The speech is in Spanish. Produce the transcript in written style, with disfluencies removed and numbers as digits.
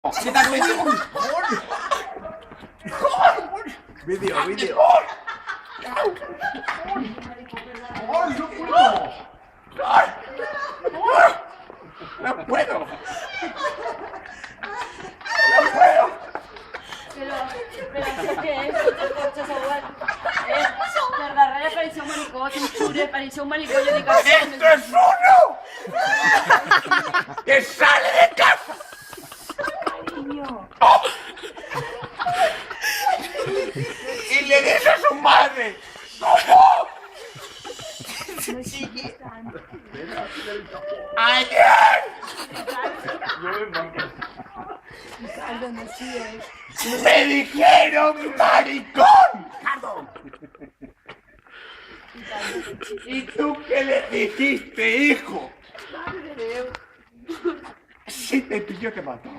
¿Qué tal, vídeo? Vídeo. ¡Ay, no puedo! ¡No puedo! Però què és? Tots els cotxes per darrere pareixia un manicó, un xure, pareixia un manicó, jo dic... ¡Esto es uno! ¡Que sale de casa! Cariño. ¡Oh! ¡Y le dice a su madre! ¿Cómo? ¡Ayer! ¡Me dijeron maricón! ¿Y tú qué le dijiste, hijo? Si te pilló, te mató.